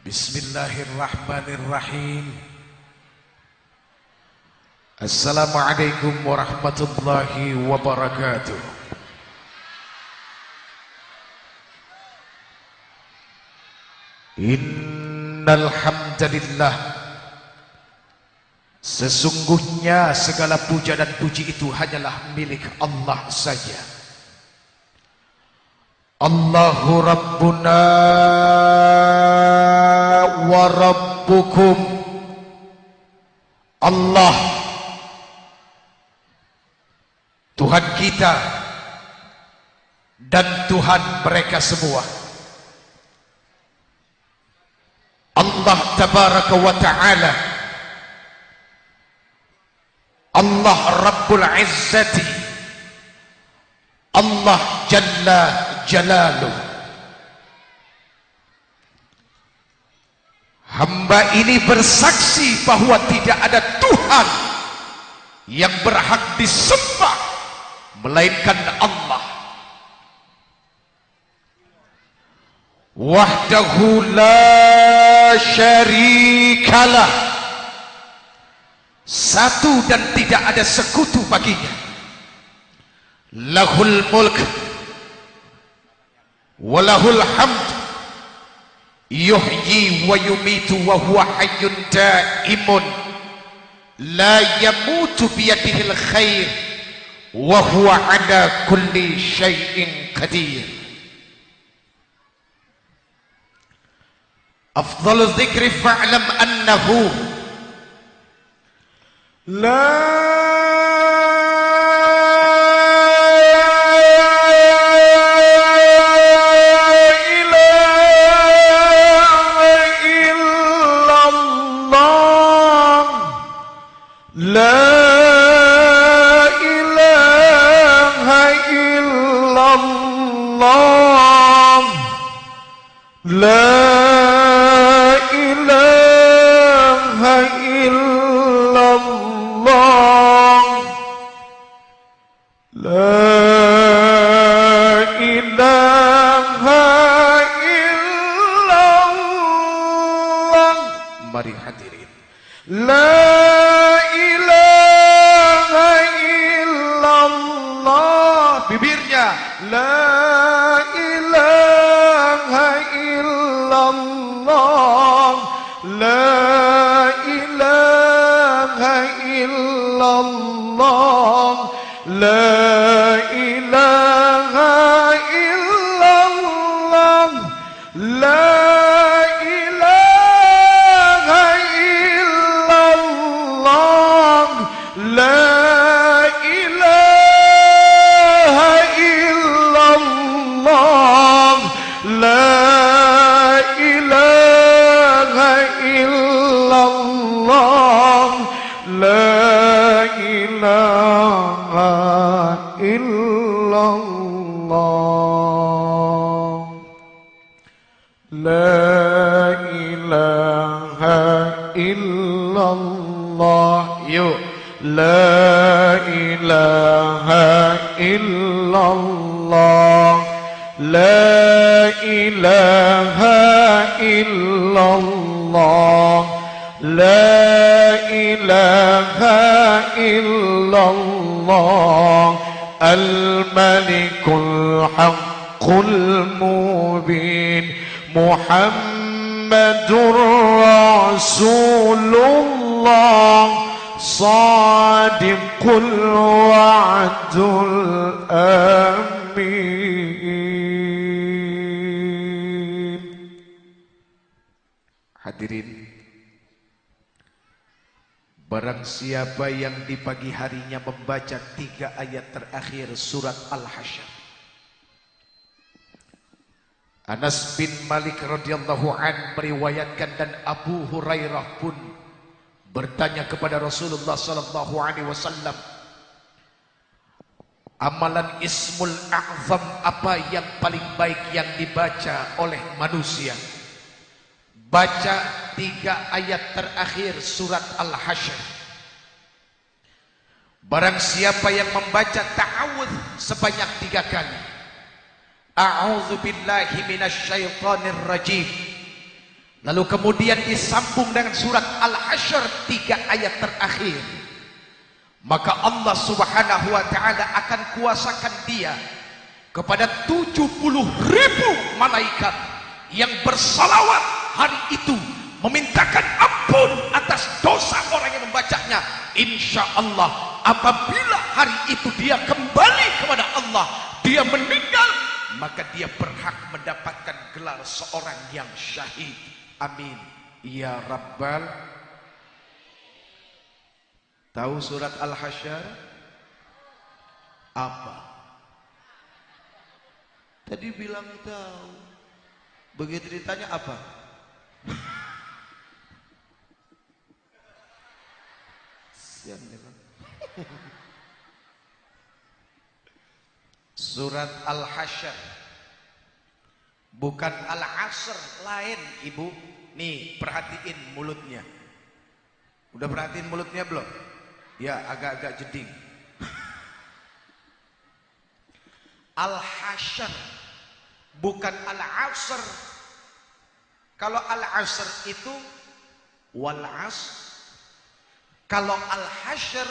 Bismillahirrahmanirrahim. Assalamualaikum warahmatullahi wabarakatuh. Innal hamdalillah, sesungguhnya segala puja dan puji itu hanyalah milik Allah saja. Allahu Rabbuna wa Rabbukum. Allah Tuhan kita dan Tuhan mereka semua. Allah Tabaraka wa Ta'ala, Allah Rabbul Izzati, Allah Jalla Jalaluh. Hamba ini bersaksi bahwa tidak ada Tuhan yang berhak disembah melainkan Allah. Wahdahu la syarikalah, satu dan tidak ada sekutu baginya. Lahul mulk walahul hamd, yuhyi wa yumitu wa huwa hayyun daimun, la yamutu biyadihil khair wa huwa ala kulli syai'in qadir. Afdhalu dzikri fa'lam annahu la al-malikul haqqul mubin Muhammadur Rasulullah Sadiqul wa'dul amin. Hadirin, barang siapa yang di pagi harinya membaca 3 ayat terakhir surat Al-Hasyr. Anas bin Malik radhiyallahu an meriwayatkan dan Abu Hurairah pun bertanya kepada Rasulullah sallallahu alaihi wasallam, amalan Ismul A'zam apa yang paling baik yang dibaca oleh manusia? Baca 3 ayat terakhir surat Al-Hasyr. Barang siapa yang membaca ta'awudz sebanyak 3 kali, a'udzu billahi minasyaitonir rajim, Lalu kemudian disambung dengan surat Al-Hasyr 3 ayat terakhir. Maka Allah Subhanahu wa ta'ala akan kuasakan dia kepada 70.000 malaikat yang bersalawat hari itu, memintakan ampun atas dosa orang yang membacanya. Insya Allah apabila hari itu dia kembali kepada Allah, dia meninggal, maka dia berhak mendapatkan gelar seorang yang syahid. Amin ya Rabbal. Tahu surat Al-Hasyr apa? Tadi bilang tahu, begitu ditanya apa? Sian ya kan? Surat Al-Hasyr, bukan Al-Asr, lain ibu. Nih perhatiin mulutnya. Udah perhatiin mulutnya belum? Ya agak-agak jeding. Al-Hasyr bukan Al-Asr. Kalau Al-Asr itu wal asr. Kalau Al-Hasyr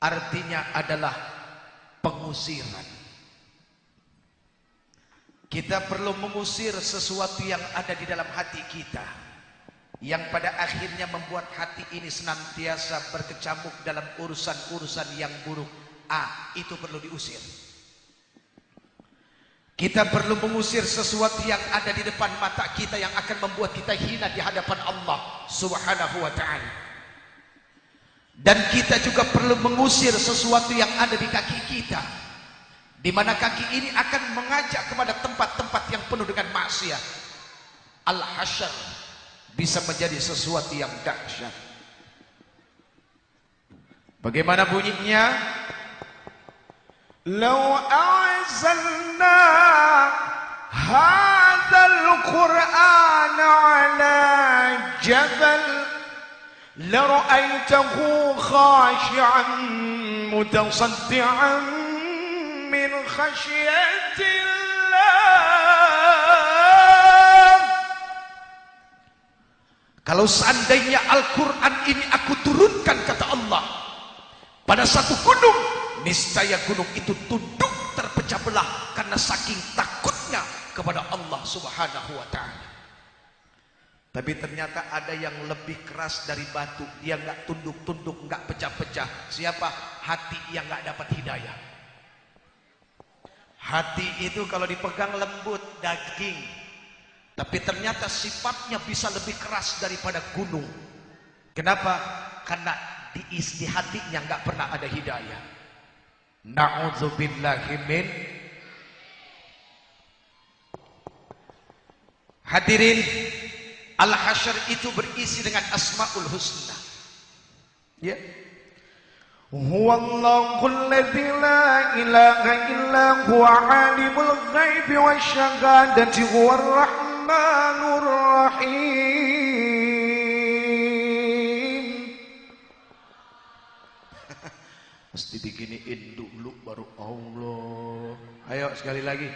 artinya adalah pengusiran. Kita perlu mengusir sesuatu yang ada di dalam hati kita, yang pada akhirnya membuat hati ini senantiasa berkecamuk dalam urusan-urusan yang buruk. Itu perlu diusir. Kita perlu mengusir sesuatu yang ada di depan mata kita yang akan membuat kita hina di hadapan Allah Subhanahu wa ta'ala. Dan kita juga perlu mengusir sesuatu yang ada di kaki kita, di mana kaki ini akan mengajak kepada tempat-tempat yang penuh dengan maksiat. Al-Hasyr bisa menjadi sesuatu yang dahsyat. Bagaimana bunyinya? Lau a'zalna hadzal Qur'an 'ala jabal la ra'aitahu khashi'an mutasaddi'an min khasyatillah. Kalau seandainya Al-Quran ini aku turunkan, kata Allah, pada satu gunung, niscaya gunung itu tunduk terpecah belah karena saking takutnya kepada Allah Subhanahu wa ta'ala. Tapi ternyata ada yang lebih keras dari batu. Dia nggak tunduk-tunduk, nggak pecah-pecah. Siapa? Hati yang nggak dapat hidayah. Hati itu kalau dipegang lembut, daging. Tapi ternyata sifatnya bisa lebih keras daripada gunung. Kenapa? Karena di hatinya nggak pernah ada hidayah. Na'udzubillahi min. Hadirin, Al-Hasyr itu berisi dengan Asmaul Husna. Ya. Huwallahul ladzi la ilaha illa huwa alimul ghaibi wasyahadati huwar rahmanur rahim. Mesti diginiin dulu baru Allah. Ayo sekali lagi.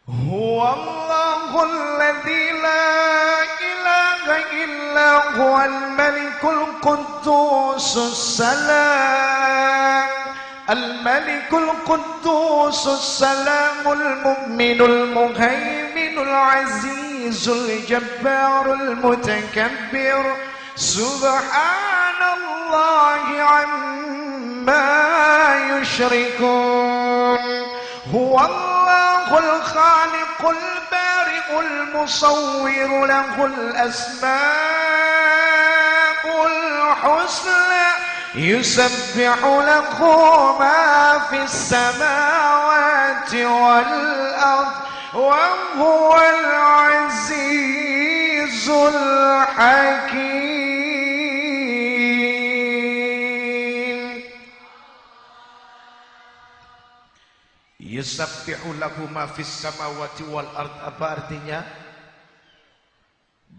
Huwallahul ladzi la ilaha illa huwal malikul quddusus salam. Al-malikul quddusus salamul mu'minul muhaiminul azizul jabbarul mutakabbir. Subhanallahi amma yushrikun. Huwallahul khaliqul bari'ul musawwir lahul asma'ul husna. Yusabbihu lahu ma fis samawati wal ard wa huwal azizul hakim. Yusabbihu lahu ma fis samawati wal ard, apa artinya?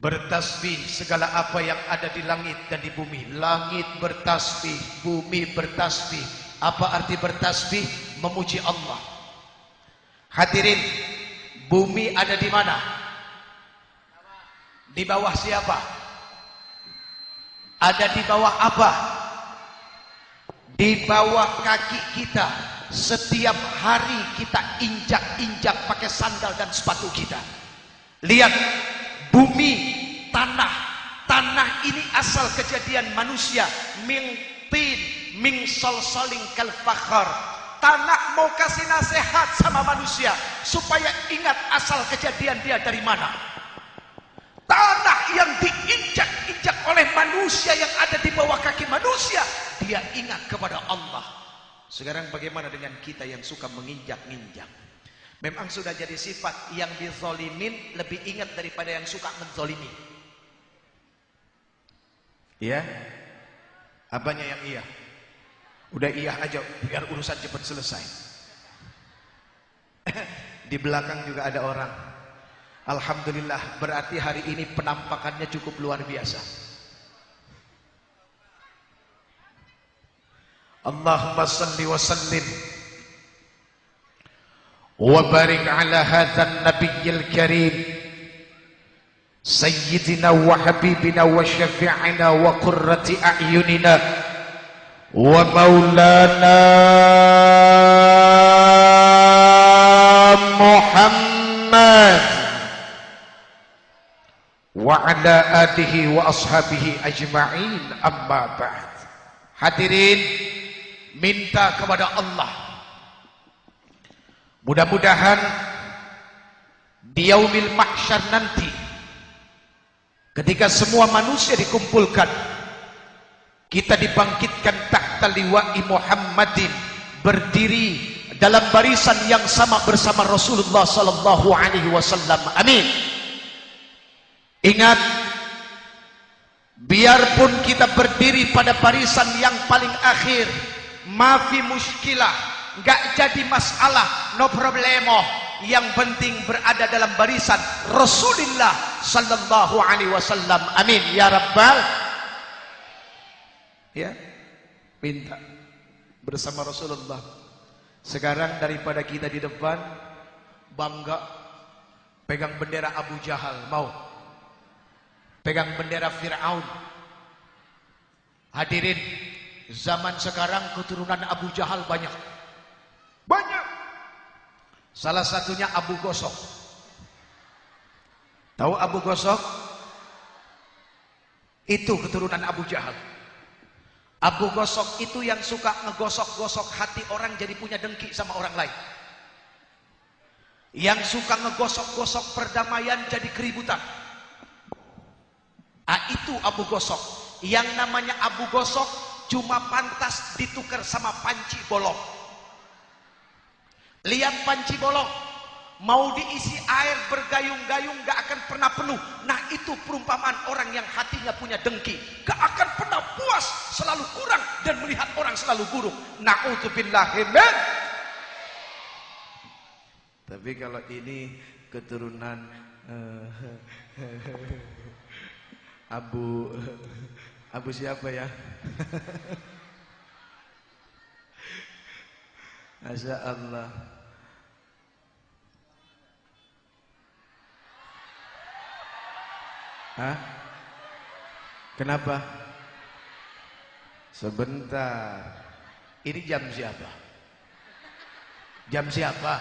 Bertasbih segala apa yang ada di langit dan di bumi. Langit bertasbih, bumi bertasbih. Apa arti bertasbih? Memuji Allah. Hadirin, bumi ada di mana? Di bawah siapa? Ada di bawah apa? Di bawah kaki kita. Setiap hari kita injak-injak pakai sandal dan sepatu kita. Lihat, bumi, tanah ini asal kejadian manusia. Min tin, min solsoling kal fakhar. Tanah mau kasih nasihat sama manusia supaya ingat asal kejadian dia dari mana. Tanah yang diinjak-injak oleh manusia yang ada di bawah kaki manusia, dia ingat kepada Allah. Sekarang bagaimana dengan kita yang suka menginjak-injak? Memang sudah jadi sifat, yang dizolimin lebih ingat daripada yang suka menzolimi. Iya? Apanya yang iya? Udah iya aja biar urusan cepat selesai. Di belakang juga ada orang. Alhamdulillah, berarti hari ini penampakannya cukup luar biasa. Allahumma salli wa sallim wa barik ala hadzal nabiyil karim sayyidina wa habibina wa syafi'ina wa qurrati a'yunina wa maulana Muhammad wa ala alihi wa ashabihi ajma'in, amma ba'd. Hadirin, minta kepada Allah, mudah-mudahan di yaumil mahsyar nanti, ketika semua manusia dikumpulkan, kita dibangkitkan tahta liwa'i Muhammadin, berdiri dalam barisan yang sama bersama Rasulullah sallallahu alaihi wasallam. Amin. Ingat, biarpun kita berdiri pada barisan yang paling akhir, mafi muskilah, nggak jadi masalah, no problemo. Yang penting berada dalam barisan Rasulullah sallallahu alaihi wasallam. Amin ya rabbal. Ya, minta bersama Rasulullah. Sekarang daripada kita di depan bangga pegang bendera Abu Jahal, mau pegang bendera Fir'aun. Hadirin, zaman sekarang keturunan Abu Jahal banyak. Salah satunya Abu Gosok. Tahu Abu Gosok? Itu keturunan Abu Jahal. Abu Gosok itu yang suka ngegosok-gosok hati orang jadi punya dengki sama orang lain. Yang suka ngegosok-gosok perdamaian jadi keributan. Itu Abu Gosok. Yang namanya Abu Gosok cuma pantas ditukar sama panci bolong. Lihat panci bolong, mau diisi air bergayung-gayung gak akan pernah penuh. Nah, itu perumpamaan orang yang hatinya punya dengki, gak akan pernah puas, selalu kurang, dan melihat orang selalu buruk. Na'udzubillahi min. Tapi kalau ini keturunan Abu siapa ya? Masya Allah. Hah? Kenapa? Sebentar. Ini jam siapa? Jam siapa?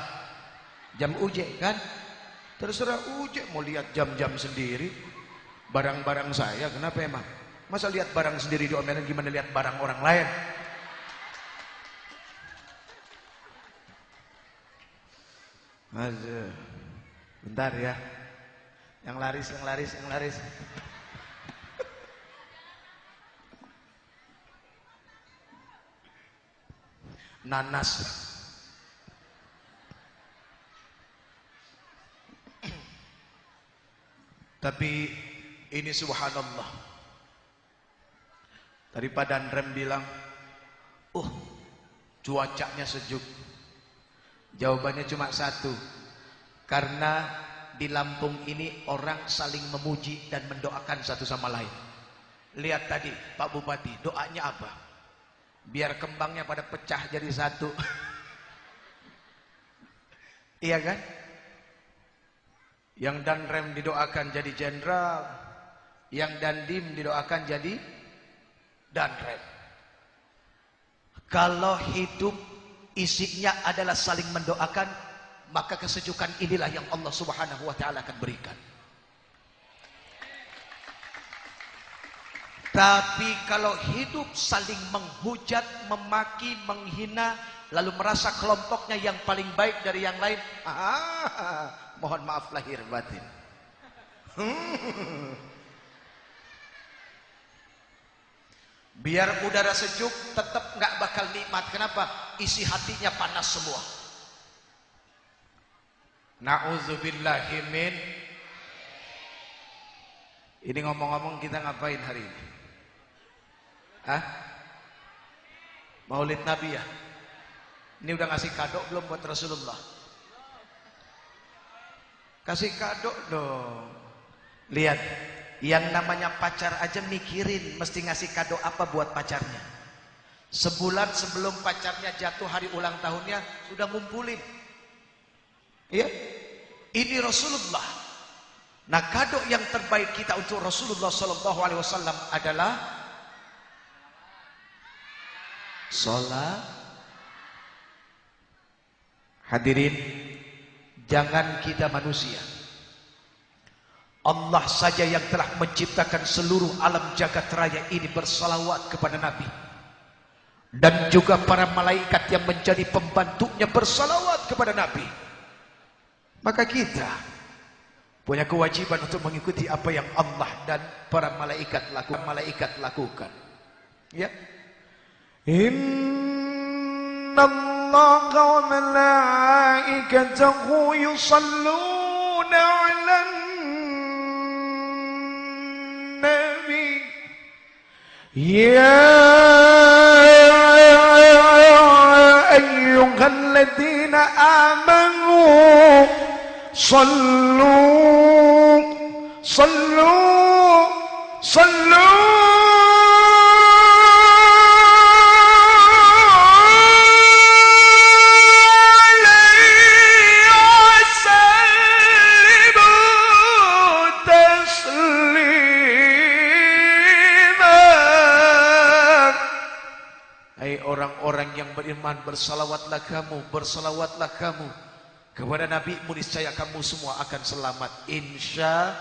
Jam Uje kan? Terserah Uje mau lihat jam-jam sendiri. Barang-barang saya, kenapa emang? Masa lihat barang sendiri diomelin, gimana lihat barang orang lain? Aduh. Bentar ya. Yang laris. Nanas. Tapi ini subhanallah. Tadi Pak Dandrem bilang, cuacanya sejuk. Jawabannya cuma satu. Karena di Lampung ini orang saling memuji dan mendoakan satu sama lain. Lihat tadi Pak Bupati, doanya apa? Biar kembangnya pada pecah jadi satu. Iya kan? Yang Danrem didoakan jadi jenderal, yang Dandim didoakan jadi Danrem. Kalau hidup isinya adalah saling mendoakan, maka kesejukan inilah yang Allah Subhanahu wa taala akan berikan. Tapi kalau hidup saling menghujat, memaki, menghina, lalu merasa kelompoknya yang paling baik dari yang lain, mohon maaf lahir batin. Biar udara sejuk tetap nggak bakal nikmat. Kenapa? Isi hatinya panas semua. Na'udzubillahi min. Ini ngomong-ngomong kita ngapain hari ini? Maulid Nabi ya? Ini udah ngasih kado belum buat Rasulullah? Kasih kado dong. Lihat, yang namanya pacar aja mikirin mesti ngasih kado apa buat pacarnya. Sebulan sebelum pacarnya jatuh hari ulang tahunnya sudah ngumpulin. Iya? Ini Rasulullah. Nah, kado yang terbaik kita untuk Rasulullah SAW adalah sholat. Hadirin, jangan kita manusia, Allah saja yang telah menciptakan seluruh alam jagat raya ini bersalawat kepada Nabi. Dan juga para malaikat yang menjadi pembantunya bersalawat kepada Nabi. Maka kita punya kewajiban untuk mengikuti apa yang Allah dan para malaikat lakukan. Ya. Inna Allah wa malaikatahu yusalluna 'alan nabi. Ya ayyuhalladzina amanu sallu orang yang beriman, bersalawatlah kamu kepada Nabi-Mu, niscaya kamu semua akan selamat insya.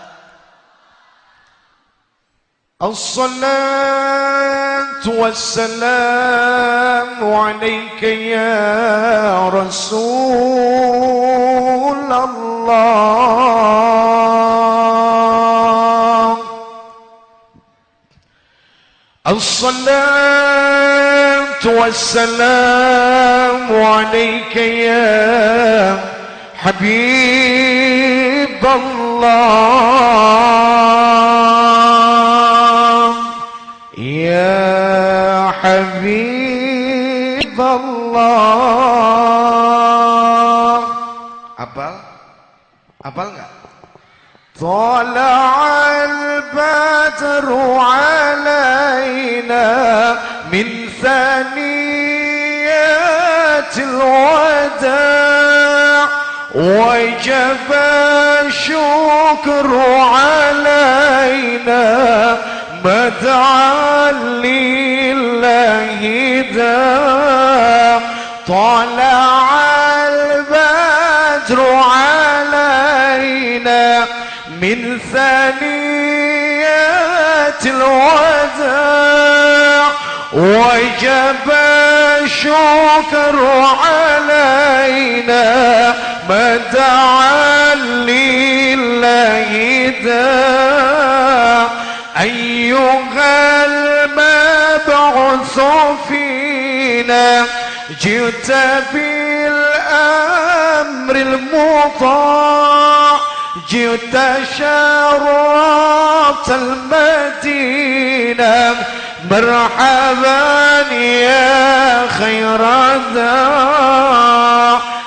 Assalatu wassalamu alaika ya Rasulullah. Assalatu wassalamu alaika ya Habiballah. Ya Habiballah. Hafal enggak? Tala'al badru alaina min thaniyatil wada' wajab syukru alaina mad'an lillahi da' tala'al badru alaina min thaniyatil wada' wajab syukru alaina mad'an lillahi da' ayyuhal mab'utsu fina jita bil amril muta' jita syaratal madinah marhaban ya khairadha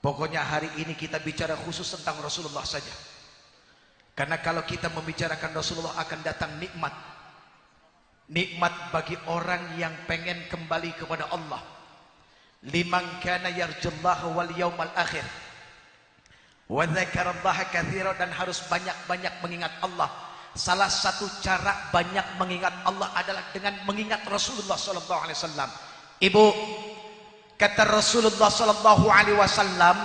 Pokoknya hari ini kita bicara khusus tentang Rasulullah saja. Karena kalau kita membicarakan Rasulullah akan datang nikmat. Nikmat bagi orang yang pengen kembali kepada Allah. Liman kana yarjullaha wal yawmal akhir. Wa dzakarallaha katsiran, dan harus banyak-banyak mengingat Allah. Salah satu cara banyak mengingat Allah adalah dengan mengingat Rasulullah sallallahu alaihi wasallam. Ibu, kata Rasulullah sallallahu alaihi wasallam,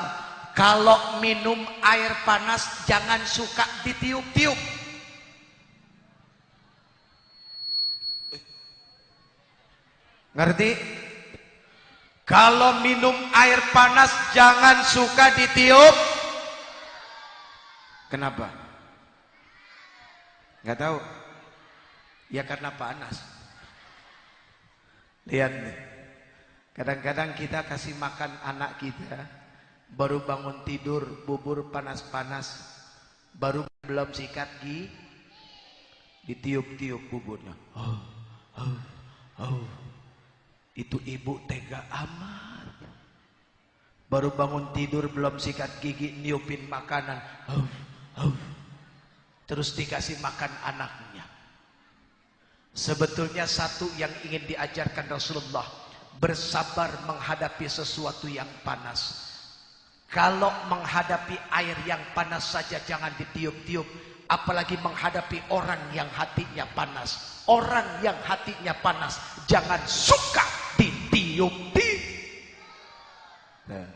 kalau minum air panas jangan suka ditiup-tiup. Ngerti? Kalau minum air panas jangan suka ditiup. Kenapa? Nggak tahu. Ya karena panas. Lihat nih. Kadang-kadang kita kasih makan anak kita, baru bangun tidur bubur panas-panas, baru belum sikat gigi, ditiup-tiup buburnya. Itu ibu tega amat. Baru bangun tidur belum sikat gigi, niupin makanan. Terus dikasih makan anaknya. Sebetulnya satu yang ingin diajarkan Rasulullah, bersabar menghadapi sesuatu yang panas. Kalau menghadapi air yang panas saja jangan ditiup-tiup, apalagi menghadapi orang yang hatinya panas. Orang yang hatinya panas jangan suka ditiup-tiup. Nah.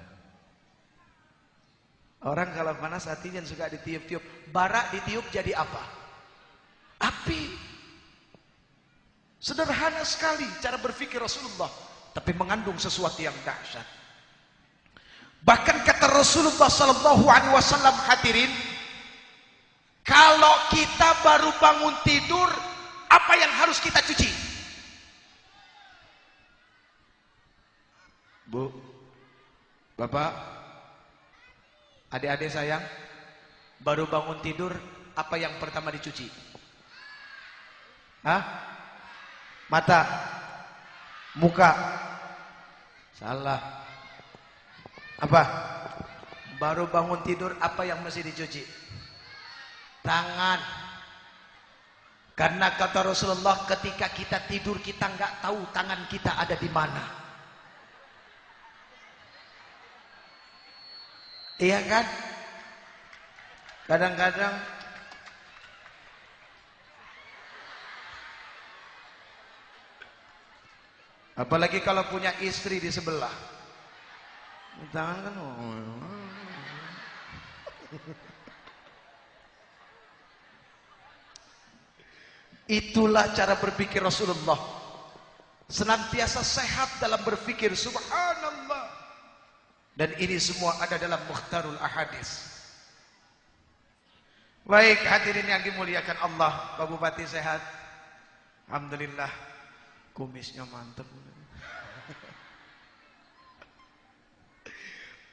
Orang kalau panas hatinya suka ditiup-tiup. Bara ditiup jadi apa? Api. Sederhana sekali cara berpikir Rasulullah, tapi mengandung sesuatu yang dahsyat. Bahkan kata Rasulullah sallallahu alaihi wasallam, hadirin, kalau kita baru bangun tidur, apa yang harus kita cuci? Bu, Bapak, adik-adik sayang, baru bangun tidur, apa yang pertama dicuci? Hah? Mata? Muka? Salah. Apa? Baru bangun tidur, apa yang mesti dicuci? Tangan. Karena kata Rasulullah, ketika kita tidur kita nggak tahu tangan kita ada di mana. Iya kan? Kadang-kadang apalagi kalau punya istri di sebelah, tangan kan itulah cara berpikir Rasulullah, senantiasa sehat dalam berpikir. Subhanallah. Dan ini semua ada dalam Mukhtarul Ahadis. Baik, hadirin yang dimuliakan Allah, Pak Bupati sehat? Alhamdulillah. Kumisnya mantap.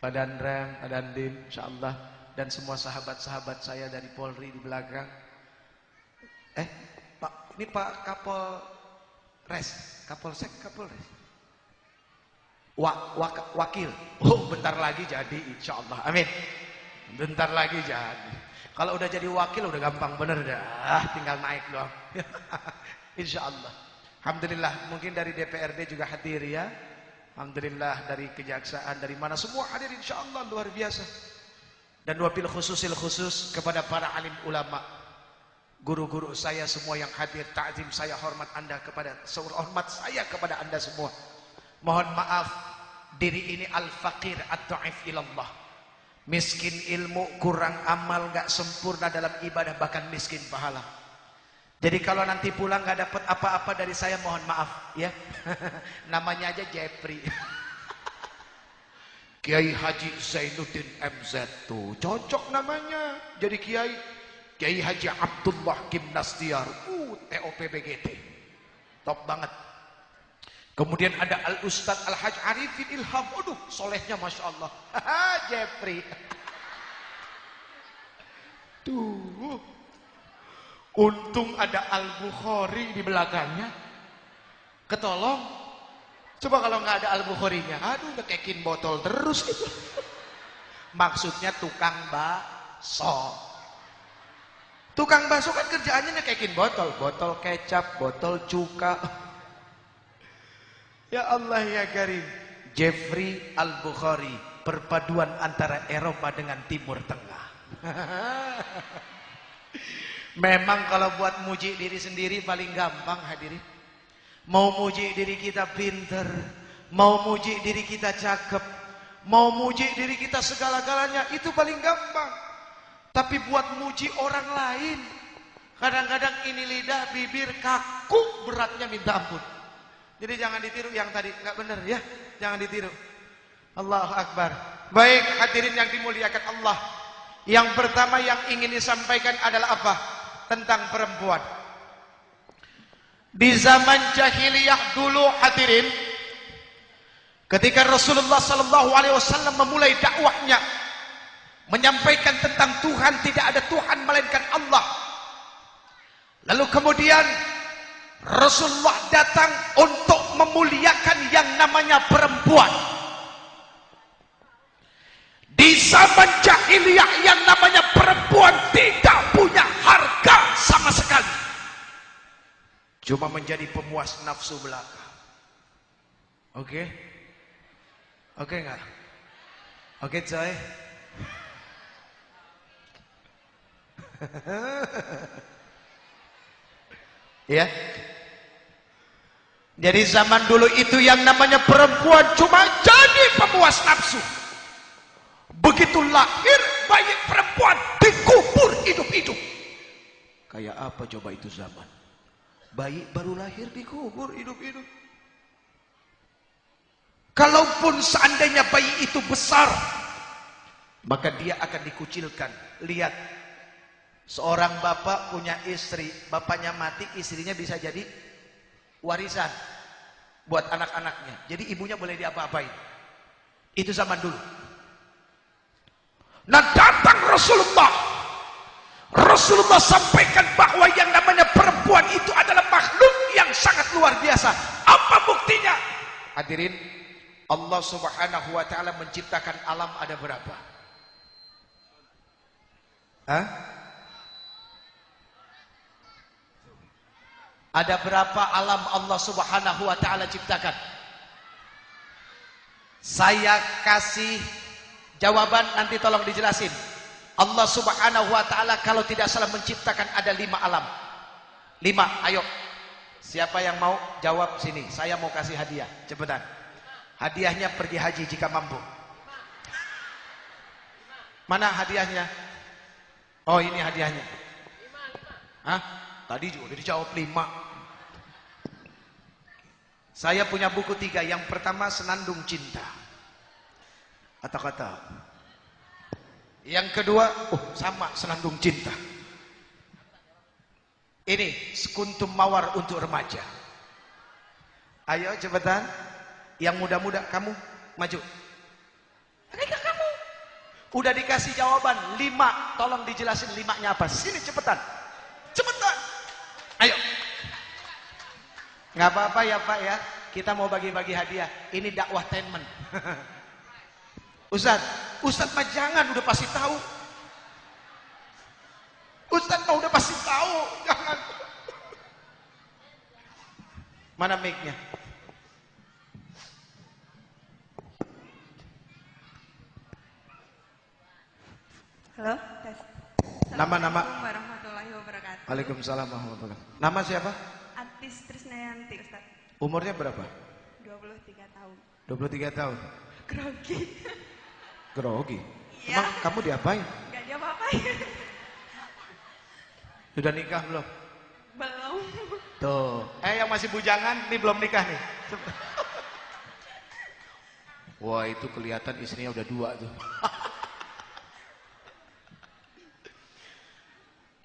Pak Danrem, Pak Dandim, insyaallah, dan semua sahabat-sahabat saya dari Polri di belakang. Pak, ini Pak Kapolres, Kapolsek, Kapolres. Wakil. Oh, bentar lagi jadi, insyaallah. Amin. Bentar lagi jadi. Kalau udah jadi wakil udah gampang bener dah, tinggal naik doang. Insyaallah. Alhamdulillah, mungkin dari DPRD juga hadir ya. Alhamdulillah, dari kejaksaan, dari mana semua hadir, insyaallah, luar biasa. Dan wabil khusus kepada para alim ulama, guru-guru saya semua yang hadir, ta'zim saya, hormat Anda kepada, hormat saya kepada Anda semua. Mohon maaf, diri ini al-faqir at-ta'if ilallah, miskin ilmu, kurang amal, gak sempurna dalam ibadah, bahkan miskin pahala. Jadi kalau nanti pulang gak dapat apa-apa dari saya, mohon maaf ya. Namanya aja Jepri. Kiai Haji Zainuddin MZ tuh cocok namanya jadi kiai. Kiai Haji Abdullah Gimnastiar, TOP BGT, top banget. Kemudian ada Al-Ustadz Al-Haj Arifin Ilham. Aduh, solehnya Masya Allah. Jeffrey. Tuh. Untung ada Al-Bukhari di belakangnya. Ketolong. Coba kalau nggak ada Al-Bukharinya, aduh, udah kekin botol terus itu. Maksudnya tukang bakso. Tukang bakso kan kerjaannya nyekekin botol, botol kecap, botol cuka. Ya Allah ya Karim. Jeffrey Al-Bukhari, perpaduan antara Eropa dengan Timur Tengah. Memang kalau buat muji diri sendiri paling gampang hadirin. Mau muji diri kita pinter, mau muji diri kita cakep, mau muji diri kita segala-galanya, itu paling gampang. Tapi buat muji orang lain, kadang-kadang ini lidah, bibir kaku, beratnya minta ampun. Jadi jangan ditiru yang tadi, nggak benar ya, jangan ditiru. Allahu Akbar. Baik hadirin yang dimuliakan Allah. Yang pertama yang ingin disampaikan adalah apa? Tentang perempuan. Di zaman jahiliyah dulu hadirin, ketika Rasulullah SAW memulai dakwahnya, menyampaikan tentang Tuhan, tidak ada Tuhan melainkan Allah. Lalu kemudian Rasulullah datang untuk memuliakan yang namanya perempuan. Di zaman jahiliyah yang namanya perempuan tidak punya harga sama sekali. Cuma menjadi pemuas nafsu belaka. Oke? Oke enggak? Oke coy? Ya. Jadi zaman dulu itu yang namanya perempuan cuma jadi pemuas nafsu. Begitu lahir bayi perempuan dikubur hidup-hidup. Kayak apa coba itu zaman? Bayi baru lahir dikubur hidup-hidup. Kalaupun seandainya bayi itu besar, maka dia akan dikucilkan. Lihat, seorang bapak punya istri, bapaknya mati, istrinya bisa jadi warisan buat anak-anaknya. Jadi ibunya boleh diapa-apain. Itu zaman dulu. Nah datang Rasulullah sampaikan bahwa yang namanya perempuan itu adalah makhluk yang sangat luar biasa. Apa buktinya? Hadirin, Allah Subhanahu wa taala menciptakan alam ada berapa? Hah? Ada berapa alam Allah Subhanahu wa taala ciptakan? Saya kasih jawaban, nanti tolong dijelasin. Allah Subhanahu wa taala kalau tidak salah menciptakan ada 5 alam. 5, ayo. Siapa yang mau jawab sini? Saya mau kasih hadiah, cepetan. Hadiahnya pergi haji jika mampu. Mana hadiahnya? Oh, ini hadiahnya. Hah? Tadi juga udah dijawab 5. Saya punya buku 3. Yang pertama Senandung Cinta. Kata-kata. Yang kedua, sama Senandung Cinta. Ini Sekuntum Mawar untuk remaja. Ayo cepetan. Yang muda-muda kamu maju. Mereka kamu. Udah dikasih jawaban 5. Tolong dijelasin 5-nya apa. Sini cepetan. Cepetan. Ayo. Nggak apa-apa ya Pak ya. Kita mau bagi-bagi hadiah. Ini dakwah temen. Ustadz mah jangan, udah pasti tahu. Ustadz mah udah pasti tahu, jangan. Mana mic-nya? Halo, tes. Nama-nama. Assalamualaikum warahmatullahi wabarakatuh. Waalaikumsalam warahmatullahi wabarakatuh. Nama siapa? Atis Trisnayanti, Ustaz. Umurnya berapa? 23 tahun. 23 tahun. Grogi. Grogi. Iya. Emang kamu diapain? Gak dia apa-apain. Sudah nikah belum? Belum. Tuh. Yang masih bujangan, nih belum nikah nih. Wah, itu kelihatan istrinya udah 2 tuh.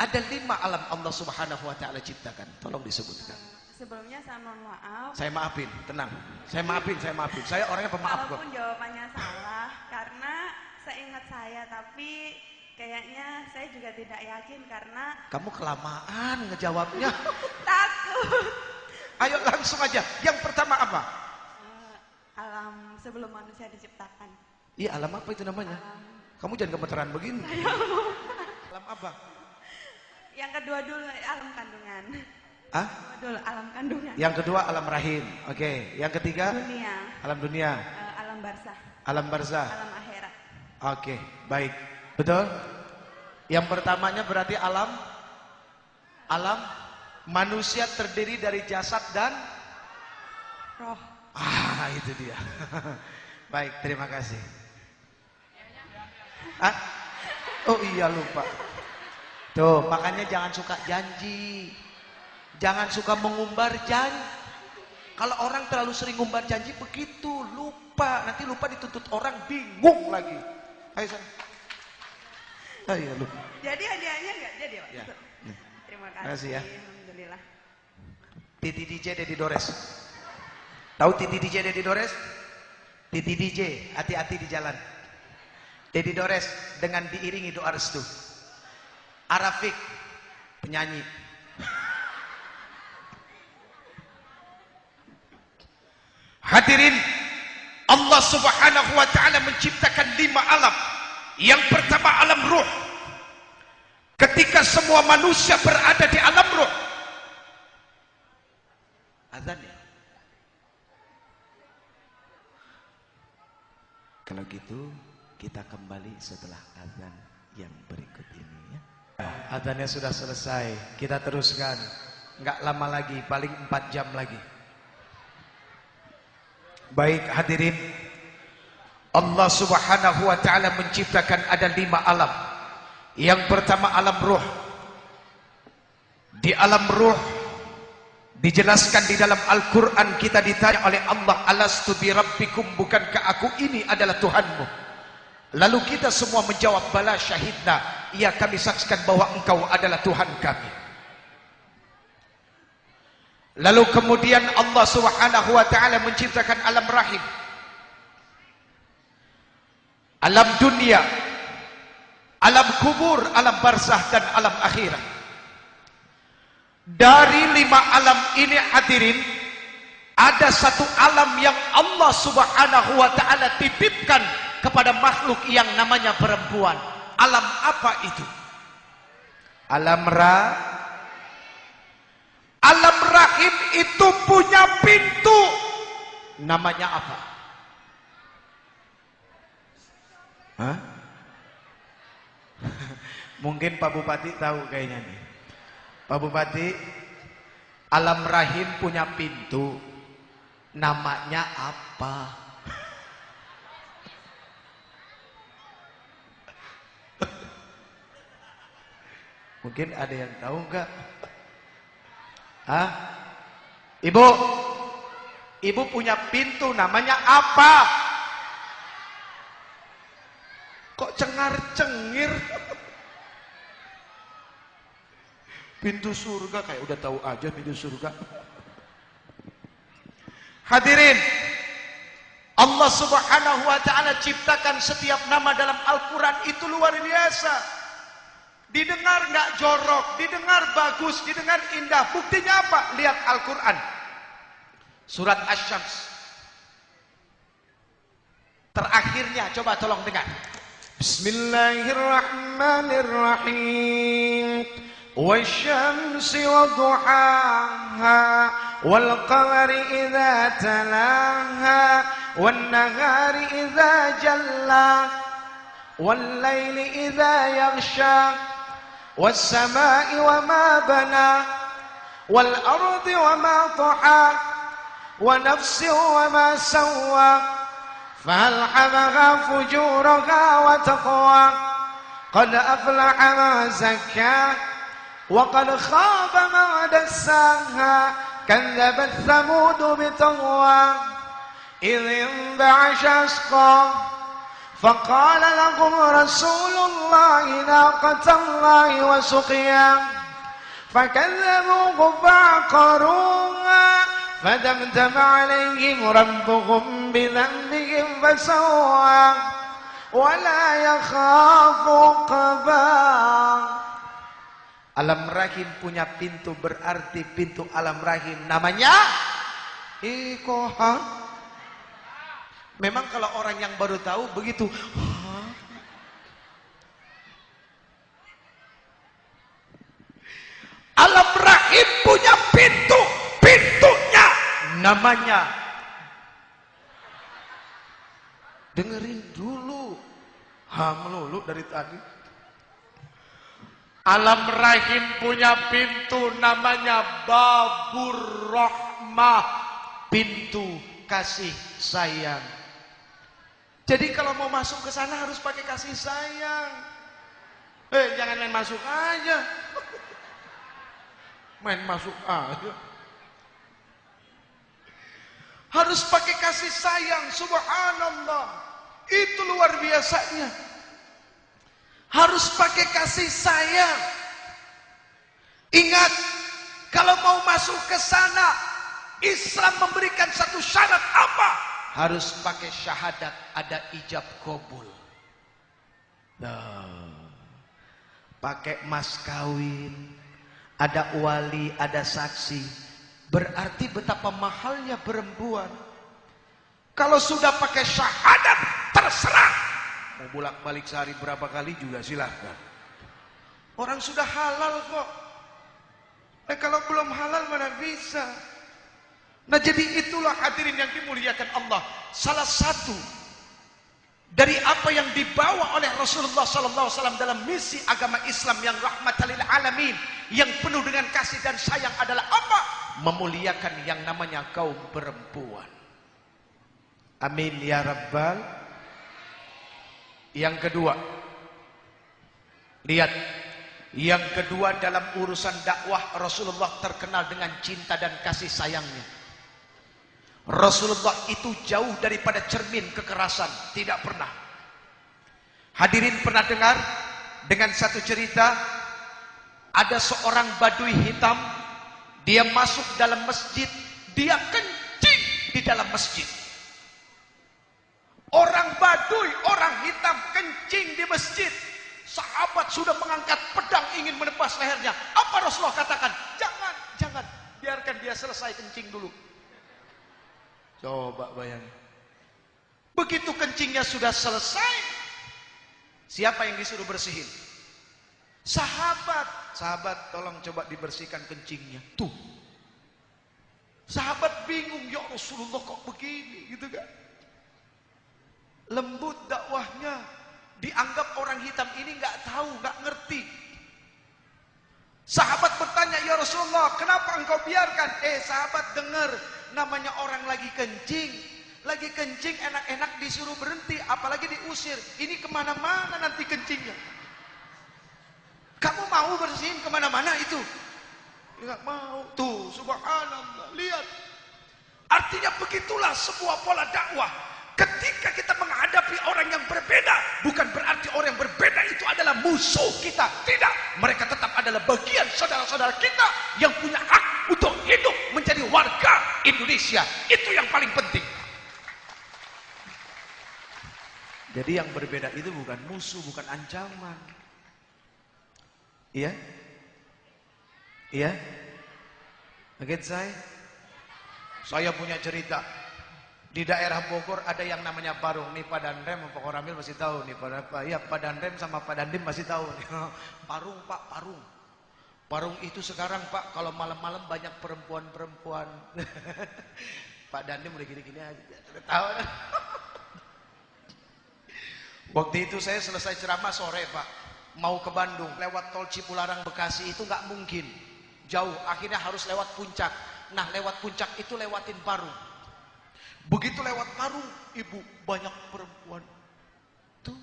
Ada 5 alam Allah Subhanahu wa taala ciptakan. Tolong disebutkan. Sebelumnya saya mohon maaf. Saya maafin, tenang. Saya maafin. Saya orangnya pemaaf kok. Walaupun jawabannya salah, karena seingat saya, tapi kayaknya saya juga tidak yakin karena Kamu kelamaan ngejawabnya. takut. Ayo langsung aja. Yang pertama apa? Alam sebelum manusia diciptakan. Iya, alam apa itu namanya? Kamu jangan gemeteran begini. Alam apa? Yang kedua dulu alam kandungan. Ah? Dulu alam kandungan. Yang kedua alam rahim. Oke. Yang ketiga? Dunia. Alam dunia. Alam barzah. Alam barzah. Alam akhirat. Oke, baik. Betul? Yang pertamanya berarti alam manusia terdiri dari jasad dan Roh. itu dia. Baik, terima kasih. Ah? Oh iya, lupa. Tuh, makanya jangan suka janji. Jangan suka mengumbar janji. Kalau orang terlalu sering ngumbar janji begitu, lupa. Nanti lupa dituntut orang, bingung lagi. Ayo sana. Ayo lupa. Jadi hadiahnya enggak jadi, Pak? Ya. Terima Terima kasih ya. Alhamdulillah. Titi DJ Dedi Dores. Tahu Titi DJ Dedi Dores? Titi DJ, hati-hati di jalan. Dedi Dores dengan diiringi doa restu. Arafik, penyanyi. Hadirin, Allah Subhanahu wa taala menciptakan 5 alam. Yang pertama alam ruh. Ketika semua manusia berada di alam ruh. Azan ya? Kalau gitu kita kembali setelah azan yang berikut ini ya. Azannya sudah selesai. Kita teruskan. Enggak lama lagi, paling 4 jam lagi. Baik hadirin, Allah Subhanahu wa taala menciptakan ada 5 alam. Yang pertama alam ruh. Di alam ruh dijelaskan di dalam Al-Qur'an, kita ditanya oleh Allah, alastu bi rabbikum, bukankah aku ini adalah Tuhanmu? Lalu kita semua menjawab, bala syahidna, iya kami saksikan bahwa engkau adalah Tuhan kami. Lalu kemudian Allah Subhanahu wa taala menciptakan alam rahim, alam dunia, alam kubur, alam barzah dan alam akhirat. Dari 5 alam ini hadirin, ada satu alam yang Allah Subhanahu wa taala titipkan kepada makhluk yang namanya perempuan. Alam apa itu? Alam rahim itu punya pintu. Namanya apa? Hah? Mungkin Pak Bupati tahu kayaknya nih. Pak Bupati, alam rahim punya pintu. Namanya apa? Mungkin ada yang tahu enggak? Hah? Ibu punya pintu, namanya apa? Kok cengar-cengir? Pintu surga, kayak udah tahu aja pintu surga. Hadirin, Allah Subhanahu wa taala ciptakan setiap nama dalam Al-Qur'an itu luar biasa. Didengar nggak jorok, didengar bagus, didengar indah. Buktinya apa? Lihat Al-Qur'an. Surat Asy-Syams. Terakhirnya, coba tolong dengar. Bismillahirrahmanirrahim. والشمس وضحاها والقمر إذا تلاها والنهار إذا جلى والليل إذا يغشى والسماء وما بنى والأرض وما طحى ونفس وما سوى فألهمها فجورها وتقوى قد أفلح من زكاها وقد خاب من دساها كذبت ثمود بطغوى إذ انبعث أشقاها فقال لهم رسول الله ناقة الله وسقياها فكذبوه فعقروها فدمدم عليهم ربهم بذنبهم فسواها ولا يخاف عقباها. Alam rahim punya pintu, berarti pintu alam rahim namanya Ikoha. Memang kalau orang yang baru tahu begitu. Alam rahim punya pintu. Pintunya namanya, dengerin dulu, melulu dari tadi. Alam rahim punya pintu namanya babur rahmah, pintu kasih sayang. Jadi kalau mau masuk ke sana harus pakai kasih sayang. Jangan main masuk aja. Main masuk aja. Harus pakai kasih sayang, subhanallah. Itu luar biasanya. Harus pakai kasih sayang. Ingat, kalau mau masuk ke sana, Islam memberikan satu syarat apa? Harus pakai syahadat, ada ijab qabul. Pakai mas kawin, ada wali, ada saksi. Berarti betapa mahalnya perempuan. Kalau sudah pakai syahadat, terserah. Mau bolak-balik sehari berapa kali juga silahkan. Orang sudah halal kok. Kalau belum halal mana bisa. Nah jadi itulah hadirin yang dimuliakan Allah. Salah satu dari apa yang dibawa oleh Rasulullah SAW dalam misi agama Islam yang rahmatan lil alamin, yang penuh dengan kasih dan sayang adalah apa? Memuliakan yang namanya kaum perempuan. Amin ya Rabbal. Yang kedua, lihat, yang kedua dalam urusan dakwah Rasulullah terkenal dengan cinta dan kasih sayangnya. Rasulullah itu jauh daripada cermin kekerasan, tidak pernah. Hadirin pernah dengar dengan satu cerita, ada seorang badui hitam, dia masuk dalam masjid, dia kencing di dalam masjid. Orang Baduy, orang hitam kencing di masjid. Sahabat sudah mengangkat pedang ingin menebas lehernya. Apa Rasulullah katakan? Jangan, jangan. Biarkan dia selesai kencing dulu. Coba bayangin. Begitu kencingnya sudah selesai, siapa yang disuruh bersihin? Sahabat. Sahabat, tolong coba dibersihkan kencingnya. Tuh. Sahabat bingung, ya Rasulullah kok begini, gitu kan? Lembut dakwahnya, dianggap orang hitam ini nggak tahu, nggak ngerti. Sahabat bertanya, ya Rasulullah, kenapa engkau biarkan? Sahabat dengar, namanya orang lagi kencing enak-enak disuruh berhenti, apalagi diusir. Ini kemana-mana nanti kencingnya. Kamu mau bersihin kemana-mana itu? Nggak mau. Tuh, subhanallah, lihat. Artinya begitulah sebuah pola dakwah. Ketika kita menghadapi orang yang berbeda, bukan berarti orang yang berbeda itu adalah musuh kita. Tidak, mereka tetap adalah bagian saudara-saudara kita yang punya hak untuk hidup menjadi warga Indonesia. Itu yang paling penting. Jadi yang berbeda itu bukan musuh, bukan ancaman. Iya? Iya? Begitu saya punya cerita. Di daerah Bogor ada yang namanya Parung. Nih Pak Danrem, Pak Koramil masih tahu nih. Ya Pak Danrem sama Pak Dandim masih tahu nih. Parung Pak, Parung. Parung itu sekarang Pak, kalau malam-malam banyak perempuan-perempuan. Pak Dandim udah gini-gini aja. Tahu kan? Waktu itu saya selesai ceramah sore Pak. Mau ke Bandung, lewat tol Cipularang Bekasi itu nggak mungkin. Jauh, akhirnya harus lewat Puncak. Nah lewat Puncak itu lewatin Parung. Begitu lewat Parung, ibu, banyak perempuan. Tuh.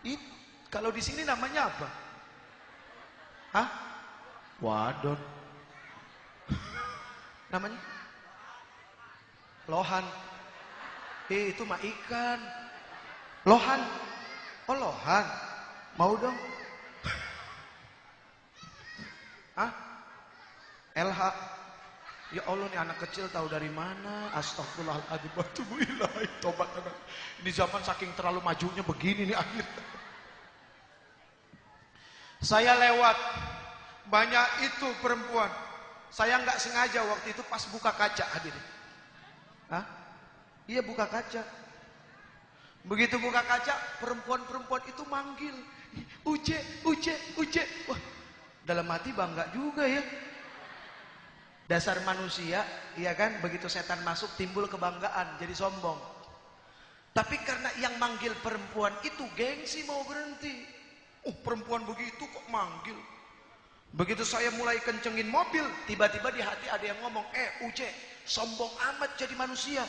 Ini kalau di sini namanya apa? Hah? Wadon. Namanya? Lohan. Itu mah ikan. Lohan. Oh, lohan. Mau dong? Hah? LH. Ya Allah, nih anak kecil tahu dari mana? Astagfirullahaladzim. Watubuilahi. Tobat. Ini zaman saking terlalu majunya begini nih akhir. Saya lewat banyak itu perempuan. Saya nggak sengaja waktu itu pas buka kaca hadirin. Hah? Iya, buka kaca. Begitu buka kaca, perempuan-perempuan itu manggil, Uje, Uje, Uje. Wah, dalam hati bangga juga ya. Dasar manusia, iya kan? Begitu setan masuk timbul kebanggaan, jadi sombong. Tapi karena yang manggil perempuan itu gengsi mau berhenti. Perempuan begitu kok manggil. Begitu saya mulai kencengin mobil, tiba-tiba di hati ada yang ngomong, Uje, sombong amat jadi manusia.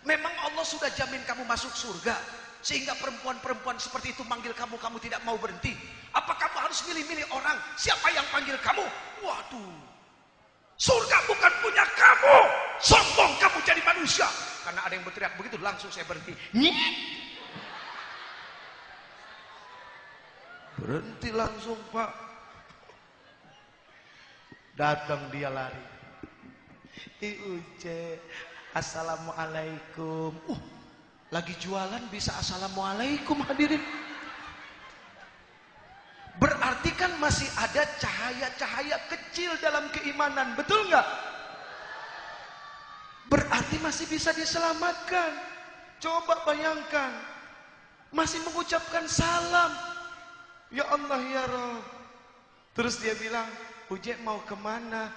Memang Allah sudah jamin kamu masuk surga, sehingga perempuan-perempuan seperti itu manggil kamu, kamu tidak mau berhenti. Apa kamu harus milih-milih orang? Siapa yang panggil kamu? Waduh, surga bukan punya kamu. Sombong kamu jadi manusia. Karena ada yang berteriak begitu, langsung saya berhenti. Berhenti langsung, Pak. Datang dia lari. Uje, assalamualaikum. Lagi jualan bisa assalamualaikum, hadirin. Berarti kan masih ada cahaya-cahaya kecil dalam keimanan, betul nggak? Berarti masih bisa diselamatkan. Coba bayangkan, masih mengucapkan salam, ya Allah ya Rabb. Terus dia bilang, Uje mau kemana?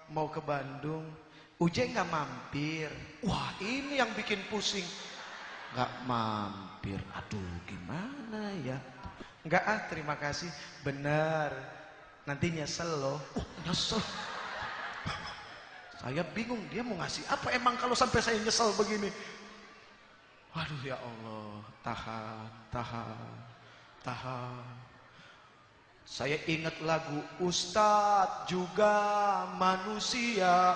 Mau ke Bandung. Uje nggak mampir. Wah, ini yang bikin pusing. Nggak mampir. Aduh, gimana ya? Nggak, terima kasih. Benar. Nanti nyesel loh. Nyesel. Saya bingung, dia mau ngasih apa emang kalau sampai saya nyesel begini? Waduh ya Allah, tahan. Saya ingat lagu Ustadz juga manusia,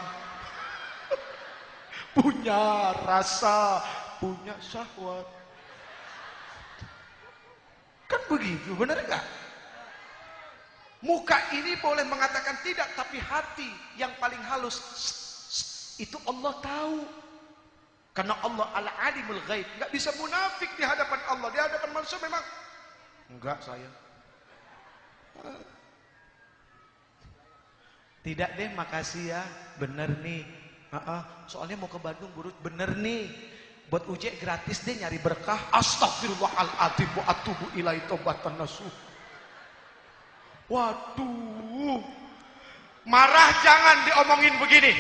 punya rasa, punya syahwat. Kan begitu, benar enggak? Muka ini boleh mengatakan tidak, tapi hati yang paling halus itu Allah tahu. Karena Allah al-alimul ghaib, enggak bisa munafik di hadapan Allah. Di hadapan manusia memang enggak, saya tidak deh, makasih ya, bener nih. Soalnya mau ke Bandung, burut bener nih. Buat Uje gratis deh nyari berkah. Astagfirullahaladzim wa atubu ilaihi taubatan nasuh. Waduh, marah jangan diomongin begini.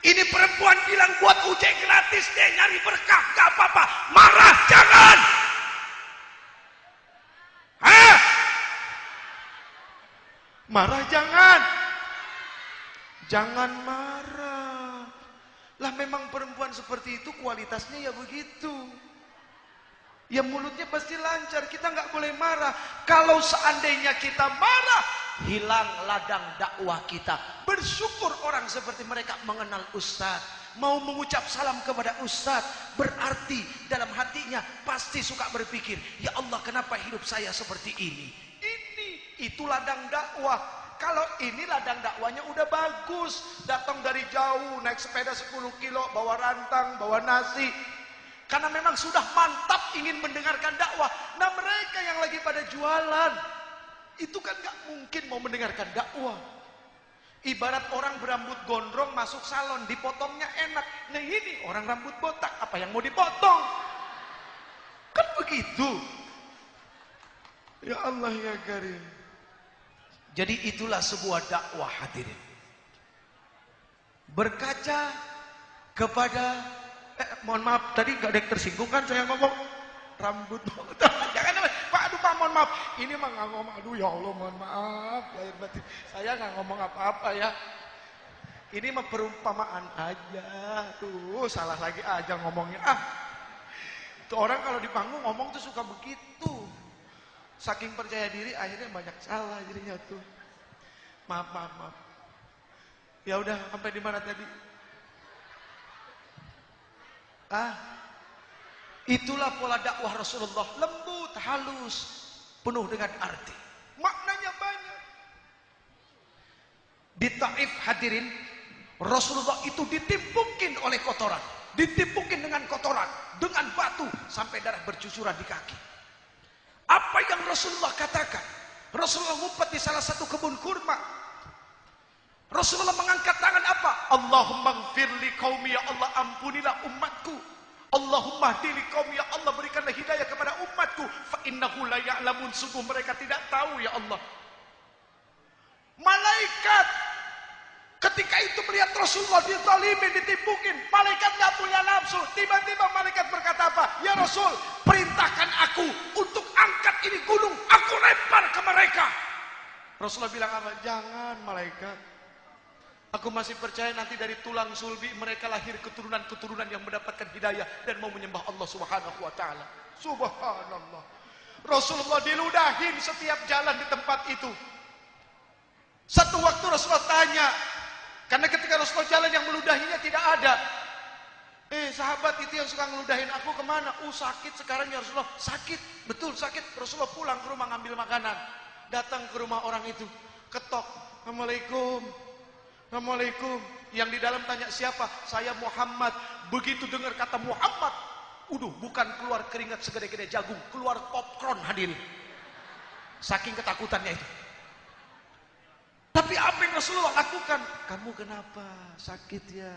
Ini perempuan bilang buat Uje gratis deh nyari berkah, gak apa-apa. Marah jangan. Marah jangan. Jangan marah. Lah memang perempuan seperti itu kualitasnya ya begitu. Ya mulutnya pasti lancar, kita nggak boleh marah. Kalau seandainya kita marah, hilang ladang dakwah kita. Bersyukur orang seperti mereka mengenal Ustadz, mau mengucap salam kepada Ustadz, berarti dalam hatinya pasti suka berpikir, ya Allah kenapa hidup saya seperti ini? Itu ladang dakwah. Kalau ini ladang dakwahnya udah bagus, datang dari jauh, naik sepeda 10 kilo, bawa rantang, bawa nasi. Karena memang sudah mantap ingin mendengarkan dakwah. Nah mereka yang lagi pada jualan, itu kan gak mungkin mau mendengarkan dakwah. Ibarat orang berambut gondrong masuk salon, dipotongnya enak. Nah ini orang rambut botak, apa yang mau dipotong? Kan begitu. Ya Allah ya Karim. Jadi itulah sebuah dakwah, hadirin. Berkaca kepada mohon maaf, tadi gak ada yang tersinggung kan saya ngomong rambut botak. Jangan Pak, aduh Pak, mohon maaf. Ini mah gak ngomong, aduh ya Allah mohon maaf, lahir batin. Saya gak ngomong apa-apa ya. Ini mah perumpamaan aja. Tuh salah lagi aja ngomongnya. Tuh orang kalau di panggung ngomong tuh suka begitu. Saking percaya diri akhirnya banyak salah jadinya tuh. Maaf. Ya udah, sampai di mana tadi? Itulah pola dakwah Rasulullah, lembut, halus, penuh dengan arti. Maknanya banyak. Di Taif, hadirin, Rasulullah itu ditimpukin oleh kotoran, ditimpukin dengan kotoran, dengan batu sampai darah bercucuran di kaki. Apa yang Rasulullah katakan? Rasulullah ngumpet di salah satu kebun kurma. Rasulullah mengangkat tangan apa? Allahumma gfirli qaumi, ya Allah ampunilah umatku. Allahumma hdili qaumi, ya Allah berikanlah hidayah kepada umatku. Fa innahu la ya'lamun, sungguh mereka tidak tahu ya Allah. Malaikat ketika itu melihat Rasulullah dizalimin, ditimpukin, malaikat nggak punya nafsu. Tiba-tiba malaikat berkata apa? Ya Rasul, perintahkan aku untuk angkat ini gunung, aku lempar ke mereka. Rasulullah bilang apa? Jangan malaikat. Aku masih percaya nanti dari tulang sulbi mereka lahir keturunan-keturunan yang mendapatkan hidayah dan mau menyembah Allah Subhanahu wa taala. Subhanallah. Rasulullah diludahin setiap jalan di tempat itu. Satu waktu Rasulullah tanya, karena ketika Rasulullah jalan yang meludahinya tidak ada. Sahabat itu yang suka ngeludahin aku kemana? Sakit sekarang ya Rasulullah. Sakit, betul sakit. Rasulullah pulang ke rumah ngambil makanan. Datang ke rumah orang itu, ketok. Assalamualaikum. Assalamualaikum. Yang di dalam tanya siapa? Saya Muhammad. Begitu dengar kata Muhammad, bukan keluar keringat segede-gede jagung, keluar popcorn hadirin. Saking ketakutannya itu. Tapi apa yang Rasulullah lakukan? Kamu kenapa? Sakit ya?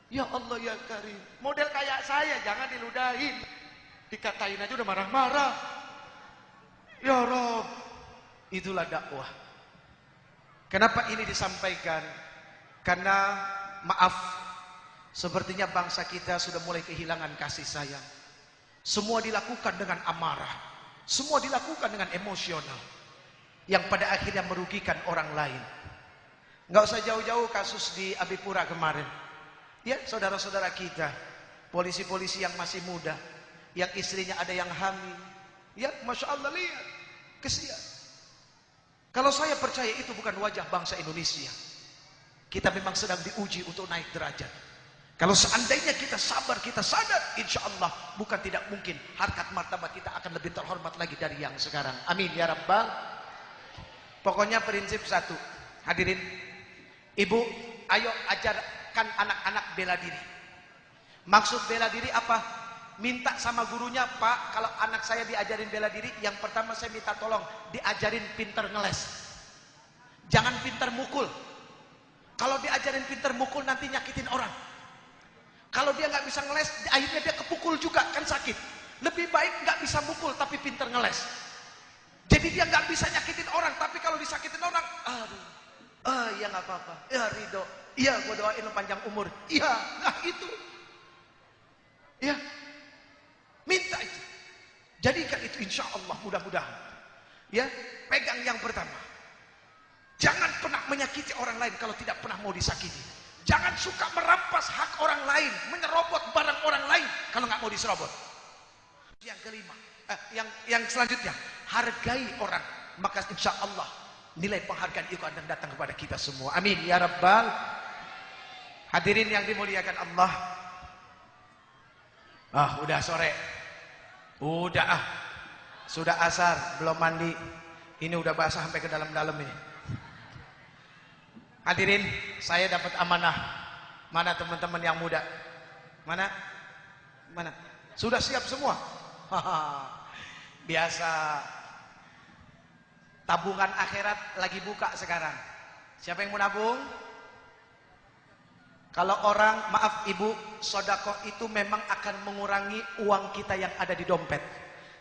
Ya Allah ya Karim. Model kayak saya, jangan diludahin. Dikatain aja udah marah-marah. Ya Rob. Itulah dakwah. Kenapa ini disampaikan? Karena maaf, sepertinya bangsa kita sudah mulai kehilangan kasih sayang. Semua dilakukan dengan amarah. Semua dilakukan dengan emosional. Yang pada akhirnya merugikan orang lain. Nggak usah jauh-jauh kasus di Abipura kemarin. Ya, saudara-saudara kita, polisi-polisi yang masih muda, yang istrinya ada yang hamil. Ya, Masya Allah, lihat, kesian. Kalau saya percaya itu bukan wajah bangsa Indonesia. Kita memang sedang diuji untuk naik derajat. Kalau seandainya kita sabar, kita sadar, insya Allah bukan tidak mungkin harkat martabat kita akan lebih terhormat lagi dari yang sekarang. Amin ya Rabbal. Pokoknya prinsip satu, hadirin, ibu, ayo ajarkan anak-anak bela diri. Maksud bela diri apa? Minta sama gurunya, Pak, kalau anak saya diajarin bela diri, yang pertama saya minta tolong diajarin pinter ngeles. Jangan pinter mukul. Kalau diajarin pinter mukul nanti nyakitin orang. Kalau dia nggak bisa ngeles, akhirnya dia kepukul juga, kan sakit. Lebih baik nggak bisa mukul tapi pinter ngeles. Jadi dia nggak bisa nyakitin orang, tapi kalau disakitin orang, ya nggak apa-apa, ya ridho, iya gua doain lo panjang umur, iya, nah itu, ya, minta itu, jadikan itu insya Allah mudah-mudahan, ya, pegang yang pertama. Jangan pernah menyakiti orang lain kalau tidak pernah mau disakiti. Jangan suka merampas hak orang lain, menyerobot barang orang lain kalau nggak mau diserobot. Yang kelima, yang selanjutnya, hargai orang, maka insya Allah nilai penghargaan itu akan datang kepada kita semua. Amin ya Rabbal. Hadirin yang dimuliakan Allah. Udah sore, sudah asar, belum mandi. Ini udah basah sampai ke dalam-dalam ini. Hadirin, saya dapat amanah. Mana teman-teman yang muda? Mana? Sudah siap semua? Biasa. Tabungan akhirat lagi buka sekarang. Siapa yang mau nabung? Kalau orang, maaf ibu, sedekah itu memang akan mengurangi uang kita yang ada di dompet.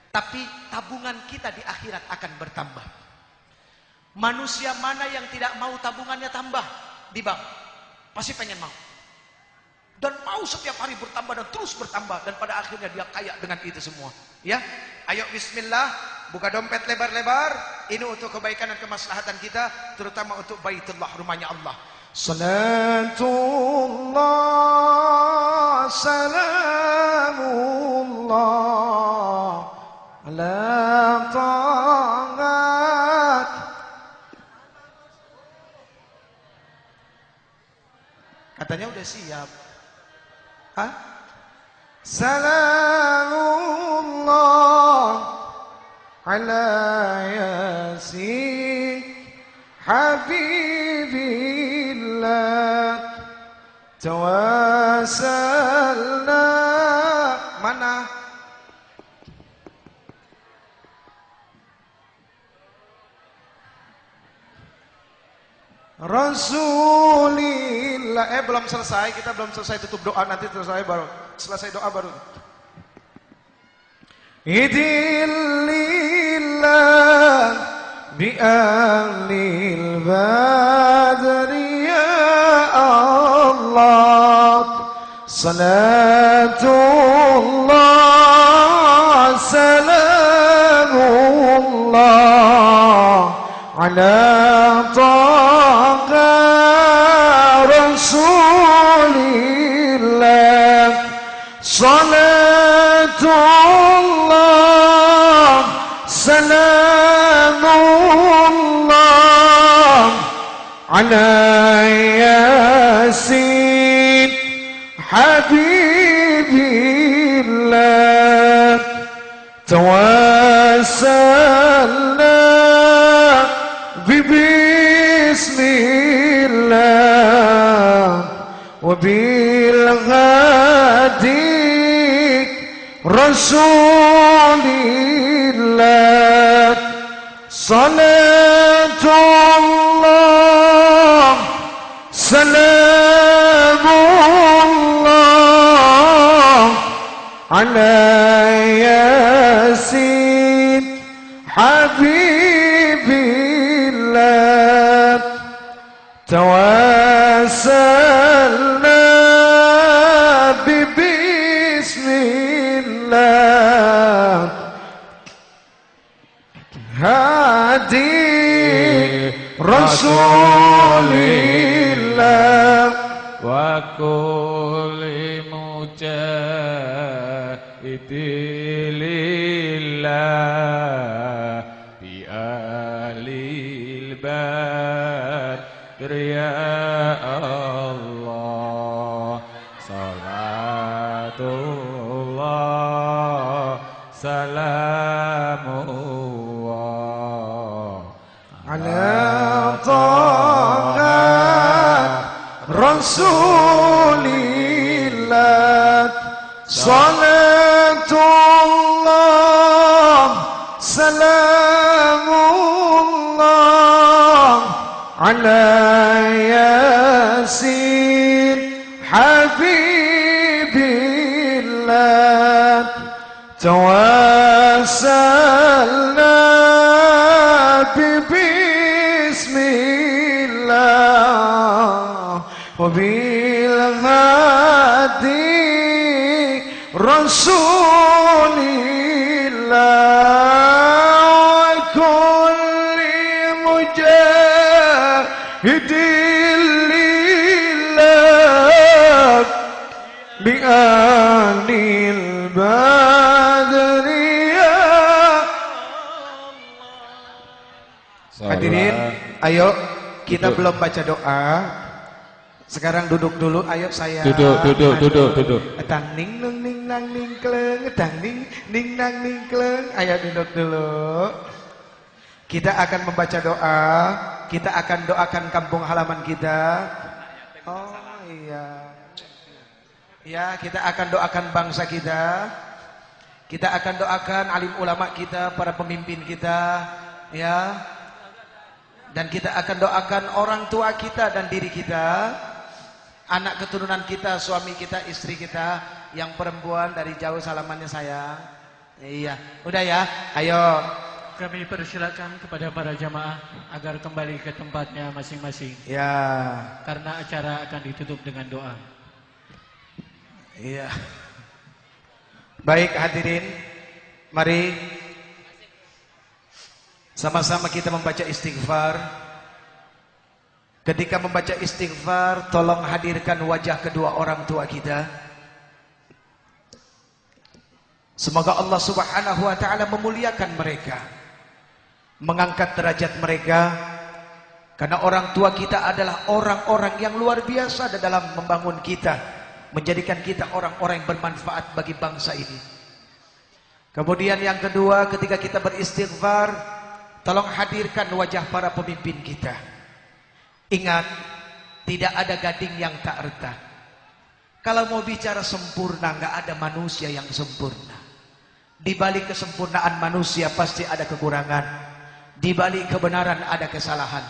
Tapi tabungan kita di akhirat akan bertambah. Manusia mana yang tidak mau tabungannya tambah di bank? Pasti pengen mau. Dan mau setiap hari bertambah dan terus bertambah. Dan pada akhirnya dia kaya dengan itu semua. Ya, ayo bismillah. Buka dompet lebar-lebar. Ini untuk kebaikan dan kemaslahatan kita. Terutama untuk Baitullah, rumahnya Allah. Salatullah, salamullah ala ta'at. Katanya udah siap. Hah? Salamullah ala yasin habibillah tawasalna. Mana? Rasulillah. Belum selesai, kita belum selesai tutup doa, nanti selesai doa baru. Idillillah bi ahlil badri ya Allah, salatullah salamullah ala taqa rasulillah, salatullah salamullah ala yasin habibillah, tawassalna bismillah wa bil hadi rasulillah, salatullah salamullah ala yasin habibillah, tawassalna bismillah hadi rasulillah wa kulli mujahidillah bi ahlil badr ya Allah, salatullah salamullah ala taqa rasulillah, salatullah salamullah ala yasin habibillah, tawassalna bismillah wa bil hadi rasulillah, wa kulli mujahidillah bi ahlil badri ya. Hadirin, ayo kita belum baca doa. Sekarang duduk dulu, ayo saya. Duduk. Tang ning nung ning nang ning kleng, tang ning ning nang ning kleng. Ayo duduk dulu. Kita akan membaca doa. Kita akan doakan kampung halaman kita. Oh iya. Ya, kita akan doakan bangsa kita. Kita akan doakan alim ulama kita, para pemimpin kita, ya. Dan kita akan doakan orang tua kita dan diri kita, anak keturunan kita, suami kita, istri kita yang perempuan dari jauh salamannya sayang. Iya, udah ya. Ayo. Kami persilakan kepada para jamaah agar kembali ke tempatnya masing-masing. Ya. Karena acara akan ditutup dengan doa. Iya. Baik hadirin, mari sama-sama kita membaca istighfar. Ketika membaca istighfar, tolong hadirkan wajah kedua orang tua kita. Semoga Allah Subhanahu wa taala memuliakan mereka, mengangkat derajat mereka, karena orang tua kita adalah orang-orang yang luar biasa dalam membangun kita, menjadikan kita orang-orang yang bermanfaat bagi bangsa ini. Kemudian yang kedua, ketika kita beristighfar, tolong hadirkan wajah para pemimpin kita. Ingat, tidak ada gading yang tak retak. Kalau mau bicara sempurna, nggak ada manusia yang sempurna. Di balik kesempurnaan manusia pasti ada kekurangan. Di balik kebenaran ada kesalahan.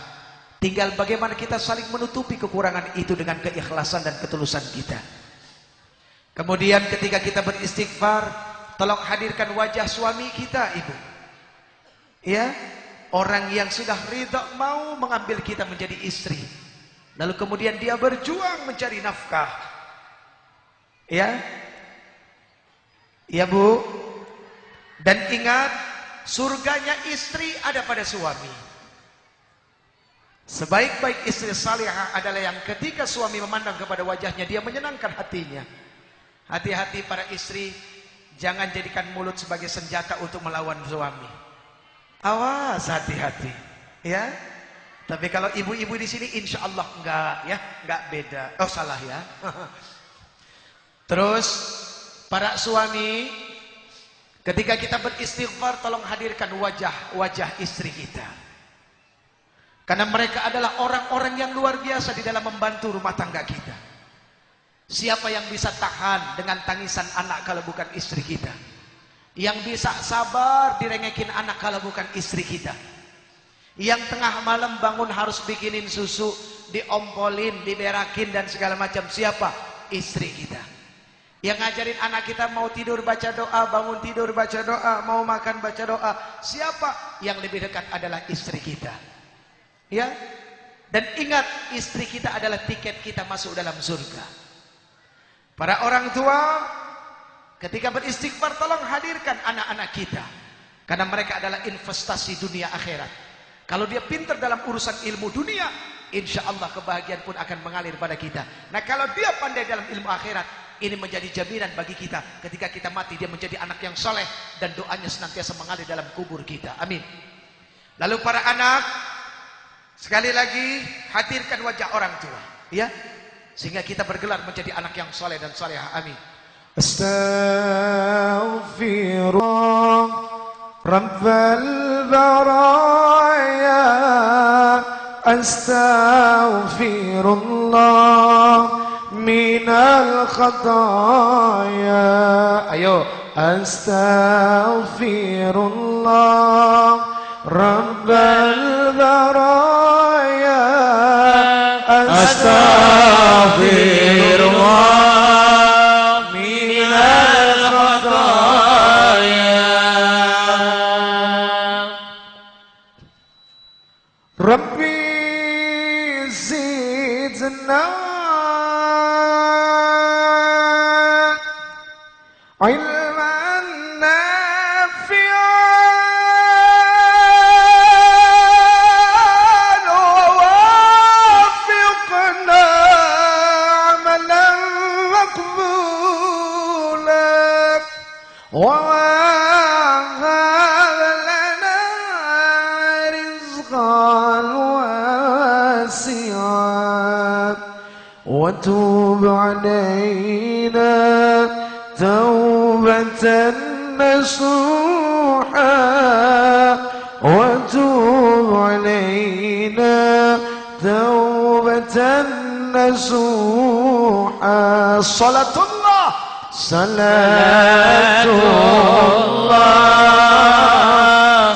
Tinggal bagaimana kita saling menutupi kekurangan itu dengan keikhlasan dan ketulusan kita. Kemudian ketika kita beristighfar, tolong hadirkan wajah suami kita, ibu. Ya, orang yang sudah ridha mau mengambil kita menjadi istri. Lalu kemudian dia berjuang mencari nafkah. Ya. Ya, Bu. Dan ingat, surganya istri ada pada suami. Sebaik-baik istri salihah adalah yang ketika suami memandang kepada wajahnya, dia menyenangkan hatinya. Hati-hati para istri, jangan jadikan mulut sebagai senjata untuk melawan suami. Awas, hati-hati, ya. Tapi kalau ibu-ibu di sini, insya Allah enggak, ya, enggak beda. Oh, salah ya. Terus para suami, ketika kita beristighfar, tolong hadirkan wajah istri kita. Karena mereka adalah orang-orang yang luar biasa di dalam membantu rumah tangga kita. Siapa yang bisa tahan dengan tangisan anak kalau bukan istri kita? Yang bisa sabar direngekin anak kalau bukan istri kita? Yang tengah malam bangun harus bikinin susu, diompolin, diberakin dan segala macam, siapa? Istri kita. Yang ngajarin anak kita mau tidur baca doa, bangun tidur baca doa, mau makan baca doa, siapa? Yang lebih dekat adalah istri kita. Ya. Dan ingat, istri kita adalah tiket kita masuk dalam surga. Para orang tua, ketika beristighfar, tolong hadirkan anak-anak kita. Karena mereka adalah investasi dunia akhirat. Kalau dia pintar dalam urusan ilmu dunia, insya Allah kebahagiaan pun akan mengalir pada kita. Nah, kalau dia pandai dalam ilmu akhirat, ini menjadi jaminan bagi kita. Ketika kita mati, dia menjadi anak yang soleh. Dan doanya senantiasa mengalir dalam kubur kita. Amin. Lalu para anak, sekali lagi, hadirkan wajah orang tua. Ya. Sehingga kita bergelar menjadi anak yang soleh dan solehah. Amin. Astaghfirullah Rabbal baraya, astaghfirullah minal khataya. Ayo, astaghfirullah Rabbal baraya, astaghfirullah minal khataya. Rabbi zidna ilman nafi'an wa wafiqna amalan maqbulan wa wahab lana rizqan wasi'an wa tub alaina توبة نصوحا وتوب علينا توبة نصوحا. صلاة الله صلاة الله